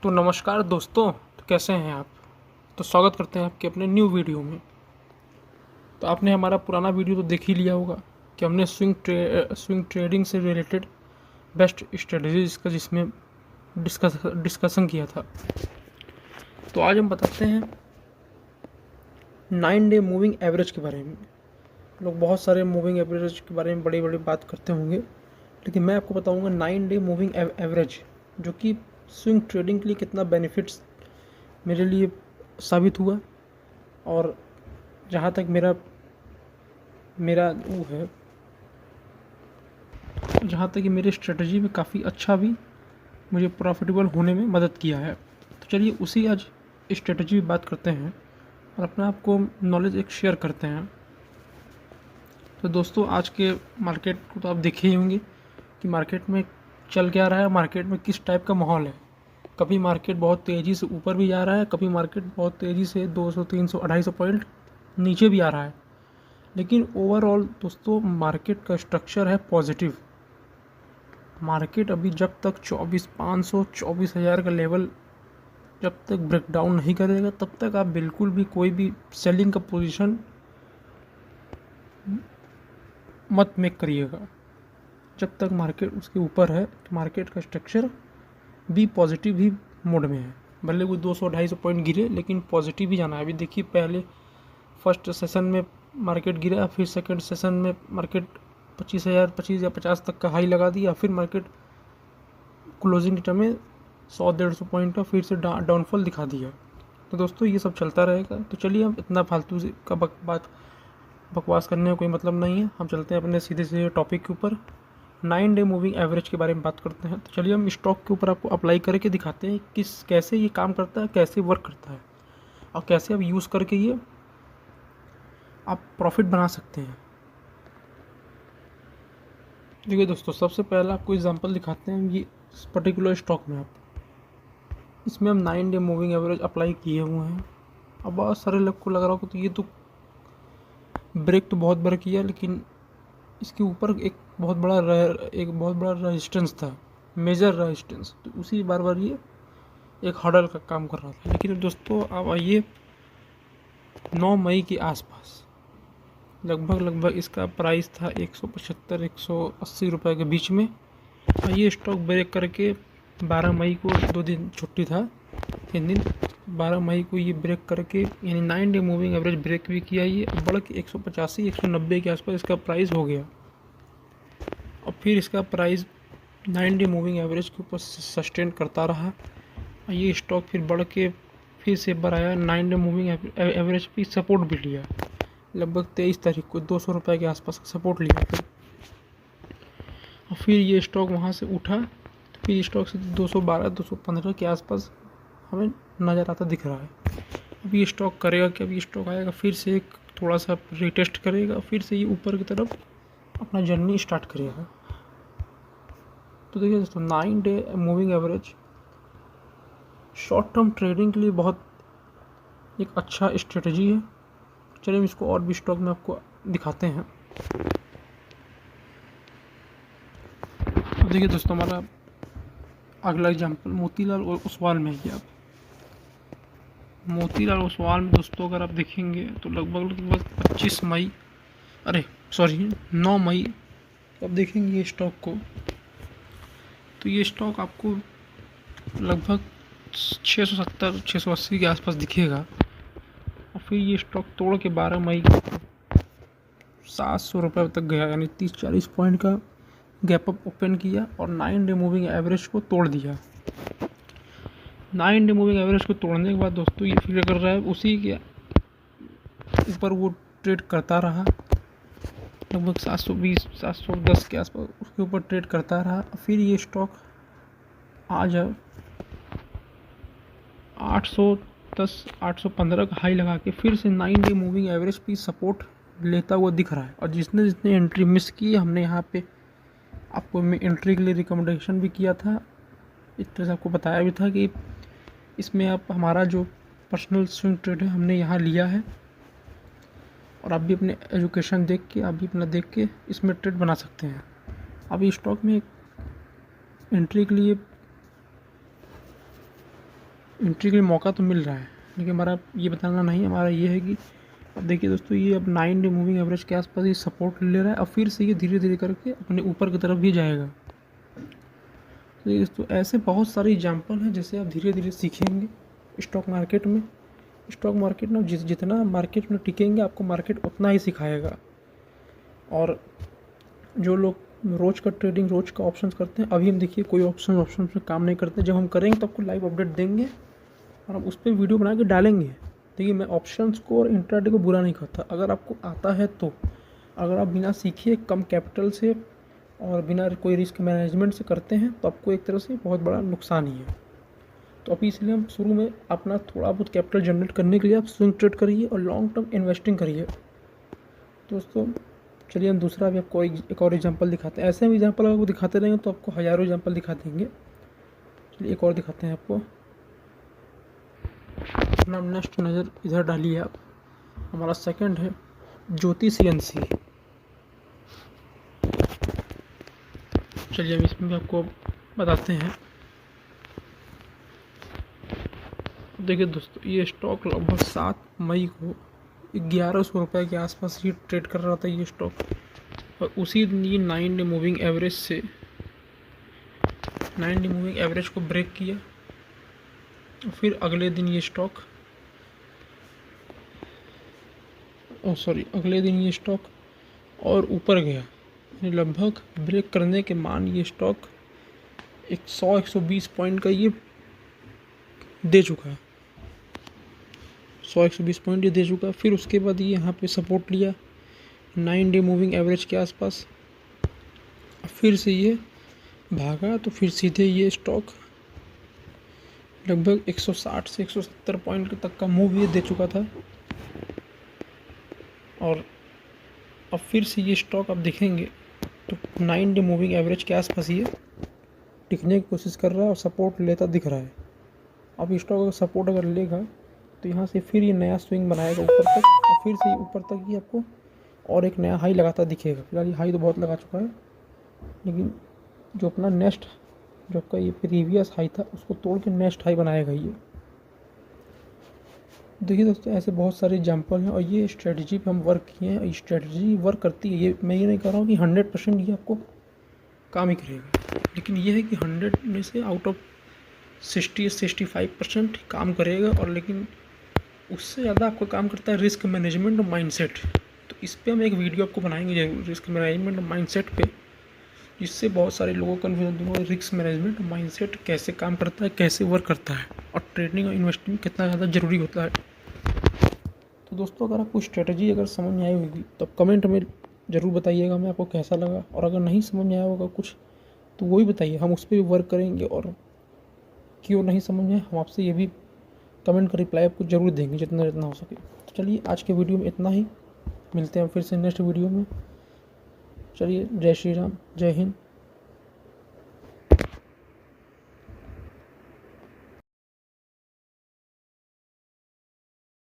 तो नमस्कार दोस्तों। तो कैसे हैं आप। तो स्वागत करते हैं आपके अपने न्यू वीडियो में। तो आपने हमारा पुराना वीडियो तो देख ही लिया होगा कि हमने स्विंग ट्रेडिंग से रिलेटेड बेस्ट स्ट्रेटजीज का जिसमें डिस्कशन किया था। तो आज हम बताते हैं 9 डे मूविंग एवरेज के बारे में। लोग बहुत सारे मूविंग एवरेज के बारे में बड़ी बड़ी बात करते होंगे, लेकिन मैं आपको बताऊंगा 9 डे मूविंग एवरेज जो कि स्विंग ट्रेडिंग के लिए कितना बेनिफिट्स मेरे लिए साबित हुआ, और जहाँ तक मेरा मेरा वो है, जहाँ तक कि मेरे स्ट्रेटजी में काफ़ी अच्छा भी मुझे प्रॉफिटेबल होने में मदद किया है। तो चलिए उसी आज स्ट्रेटजी की बात करते हैं और अपना आपको नॉलेज एक शेयर करते हैं। तो दोस्तों, आज के मार्केट को तो आप देखे ही होंगे कि मार्केट में चल क्या रहा है, मार्केट में किस टाइप का माहौल है। कभी मार्केट बहुत तेज़ी से ऊपर भी जा रहा है, कभी मार्केट बहुत तेज़ी से 200 300 250 पॉइंट नीचे भी आ रहा है। लेकिन ओवरऑल दोस्तों मार्केट का स्ट्रक्चर है पॉजिटिव। मार्केट अभी जब तक 24,500 24,000 का लेवल जब तक ब्रेकडाउन नहीं करेगा तब तक आप बिल्कुल भी कोई भी सेलिंग का पोजीशन मत मेक करिएगा। जब तक मार्केट उसके ऊपर है तो मार्केट का स्ट्रक्चर भी पॉजिटिव ही मोड में है। भले कोई 200 250 पॉइंट गिरे लेकिन पॉजिटिव ही जाना है। अभी देखिए, पहले फर्स्ट सेशन में मार्केट गिरा, फिर सेकंड सेशन में मार्केट 25,025 या 50 तक का हाई लगा दिया, फिर मार्केट क्लोजिंग टाइम में 100 150 पॉइंट का फिर से डाउनफॉल दिखा दिया। तो दोस्तों ये सब चलता रहेगा। तो चलिए, हम इतना फालतू का बकवास करने का कोई मतलब नहीं है। हम चलते हैं अपने सीधे सीधे टॉपिक के ऊपर। 9 डे मूविंग एवरेज के बारे में बात करते हैं। तो चलिए हम स्टॉक के ऊपर आपको अप्लाई करके दिखाते हैं कि कैसे ये काम करता है, कैसे वर्क करता है और कैसे आप यूज़ करके ये आप प्रॉफिट बना सकते हैं। देखिए दोस्तों, सबसे पहला आपको एग्जांपल दिखाते हैं। ये इस पर्टिकुलर स्टॉक में इसमें हम 9 डे मूविंग एवरेज अप्लाई किए हुए हैं। अब बहुत सारे लोग को लग रहा होगा तो ये तो ब्रेक तो बहुत बार किया, लेकिन इसके ऊपर एक बहुत बड़ा रेजिस्टेंस था, मेजर रेजिस्टेंस। तो उसी बार बार ये एक हर्डल का काम कर रहा था। लेकिन दोस्तों अब आइए 9 मई के आसपास लगभग इसका प्राइस था 175 180 रुपये के बीच में, और ये स्टॉक ब्रेक करके 12 मई को, 2 दिन छुट्टी था 3 दिन, 12 मई को ये ब्रेक करके यानी 9 डे मूविंग एवरेज ब्रेक भी किया। ये बढ़ के 185 190 के आसपास इसका प्राइस हो गया, और फिर इसका प्राइस 9 डे मूविंग एवरेज के ऊपर सस्टेन करता रहा। और ये स्टॉक फिर बढ़ के फिर से एक बार आया 9 डे मूविंग एवरेज पे सपोर्ट भी लिया। लगभग 23 तारीख को 200 रुपये के आसपास सपोर्ट लिया फिर, और फिर ये स्टॉक वहाँ से उठा। तो फिर स्टॉक से 212 215 के आसपास हमें नज़र आता दिख रहा है। अब ये स्टॉक करेगा कि अभी स्टॉक आएगा फिर से एक थोड़ा सा रिटेस्ट करेगा, फिर से ये ऊपर की तरफ अपना जर्नी स्टार्ट करेगा। तो देखिए दोस्तों, 9 day moving average short term trading के लिए बहुत एक अच्छा स्ट्रेटजी है। चलिए इसको और भी स्टॉक में आपको दिखाते हैं। अब देखिए दोस्तों, हमारा अगला एग्जांपल मोतीलाल ओसवाल में है। अब मोतीलाल ओसवाल में दोस्तों अगर आप देखेंगे तो लगभग 25 मई, 9 मई अब देखेंगे ये स्टॉक को, तो ये स्टॉक आपको लगभग 670 680 के आसपास दिखेगा। और फिर ये स्टॉक तोड़ के 12 मई को 700 रुपये तक गया, यानी 30-40 पॉइंट का गैप अप ओपन किया और 9 डे मूविंग एवरेज को तोड़ दिया। 9 डे मूविंग एवरेज को तोड़ने के बाद दोस्तों ये फिर कर रहा है उसी के ऊपर वो ट्रेड करता रहा, लगभग 720 710 के आसपास उसके ऊपर ट्रेड करता रहा। फिर ये स्टॉक आज 810 815 का हाई लगा के फिर से 9 डे मूविंग एवरेज पे सपोर्ट लेता हुआ दिख रहा है। और जिसने एंट्री मिस की, हमने यहाँ पे आपको मैं एंट्री के लिए रिकमेंडेशन भी किया था, इस तरह से आपको बताया भी था कि इसमें आप हमारा जो पर्सनल स्विंग ट्रेड है हमने यहाँ लिया है, और आप भी अपने एजुकेशन देख के, आप भी अपना देख के इसमें ट्रेड बना सकते हैं। अब इस स्टॉक में एंट्री के लिए एंट्री के लिए मौका तो मिल रहा है, लेकिन हमारा ये बताना नहीं, हमारा ये है कि अब देखिए दोस्तों, ये अब 9 डे मूविंग एवरेज के आसपास ये सपोर्ट ले रहा है और फिर से ये धीरे धीरे करके अपने ऊपर की तरफ भी जाएगा। तो ये दोस्तों ऐसे बहुत सारे एग्जाम्पल हैं जैसे आप धीरे धीरे सीखेंगे स्टॉक मार्केट में। स्टॉक मार्केट में जितना मार्केट में टिकेंगे आपको मार्केट उतना ही सिखाएगा। और जो लोग रोज़ का ट्रेडिंग, रोज़ का ऑप्शंस करते हैं, अभी हम देखिए कोई ऑप्शन में काम नहीं करते, जब हम करेंगे तो आपको लाइव अपडेट देंगे और हम उस पर वीडियो बना के डालेंगे। देखिए मैं ऑप्शंस को और इंट्राडे को बुरा नहीं कहता, अगर आपको आता है तो। अगर आप बिना सीखे कम कैपिटल से और बिना कोई रिस्क मैनेजमेंट से करते हैं तो आपको एक तरह से बहुत बड़ा नुकसान ही है। तो अभी इसलिए हम शुरू में अपना थोड़ा बहुत कैपिटल जनरेट करने के लिए आप स्विंग ट्रेड करिए और लॉन्ग टर्म इन्वेस्टिंग करिए। दोस्तों चलिए हम दूसरा भी आपको एक और एग्जांपल दिखाते हैं। ऐसे हम एग्जांपल आपको दिखाते रहेंगे तो आपको हज़ारों एग्जांपल दिखा देंगे। चलिए एक और दिखाते हैं आपको। अपना नेक्स्ट नज़र इधर डालिए आप। हमारा सेकंड है ज्योति CNC। चलिए हम इसमें भी आपको बताते हैं। देखिए दोस्तों, ये स्टॉक लगभग 7 मई को 1100 रुपये के आसपास ही ट्रेड कर रहा था ये स्टॉक, और उसी दिन ये 9 डे मूविंग एवरेज से 9 डे मूविंग एवरेज को ब्रेक किया। फिर अगले दिन ये स्टॉक अगले दिन ये स्टॉक और ऊपर गया, यानी लगभग ब्रेक करने के मान ये स्टॉक 100-120 पॉइंट का ये दे चुका है। 100-120 पॉइंट ये दे चुका है। फिर उसके बाद ये यहाँ पे सपोर्ट लिया 9 डे मूविंग एवरेज के आसपास, फिर से ये भागा तो फिर सीधे ये स्टॉक लगभग 160 से 170 पॉइंट तक का मूव ये दे चुका था। और अब फिर से ये स्टॉक आप देखेंगे तो 9 डे मूविंग एवरेज के आसपास ये टिकने की कोशिश कर रहा है और सपोर्ट लेता दिख रहा है। अब स्टॉक अगर सपोर्ट अगर लेगा तो यहाँ से फिर ये नया स्विंग बनाएगा ऊपर तक, और फिर से ऊपर तक ये आपको और एक नया हाई लगाता दिखेगा। फिलहाल ये हाई तो बहुत लगा चुका है, लेकिन जो अपना नेक्स्ट, जो आपका ये प्रीवियस हाई था उसको तोड़ के नेक्स्ट हाई बनाएगा ये। देखिए दोस्तों, ऐसे बहुत सारे एग्जांपल हैं और ये स्ट्रेटजी पे हम वर्क किए हैं। स्ट्रेटजी वर्क करती है, ये मैं ये नहीं कह रहा हूँ कि 100% ये आपको काम ही करेगा, लेकिन ये है कि 100 में से आउट ऑफ 60-65% काम करेगा। और लेकिन उससे ज़्यादा आपका काम करता है रिस्क मैनेजमेंट और माइंडसेट। तो इस पर हम एक वीडियो आपको बनाएंगे जरूर, रिस्क मैनेजमेंट और माइंडसेट पे, जिससे बहुत सारे लोगों को कन्फ्यूजन दूंगा रिस्क मैनेजमेंट और माइंडसेट कैसे काम करता है, कैसे वर्क करता है, और ट्रेडिंग और इन्वेस्टिंग कितना ज़्यादा ज़रूरी होता है। तो दोस्तों, अगर आपको स्ट्रेटजी अगर समझ में आई होगी तो आप कमेंट में ज़रूर बताइएगा मैं आपको कैसा लगा, और अगर नहीं समझ में आया होगा कुछ तो वो ही बताइए, हम उस पर भी वर्क करेंगे। और क्यों नहीं समझ में हम आपसे ये भी कमेंट का रिप्लाई आपको ज़रूर देंगे जितना जितना हो सके। तो चलिए आज के वीडियो में इतना ही, मिलते हैं फिर से नेक्स्ट वीडियो में। चलिए, जय श्री राम, जय हिंद।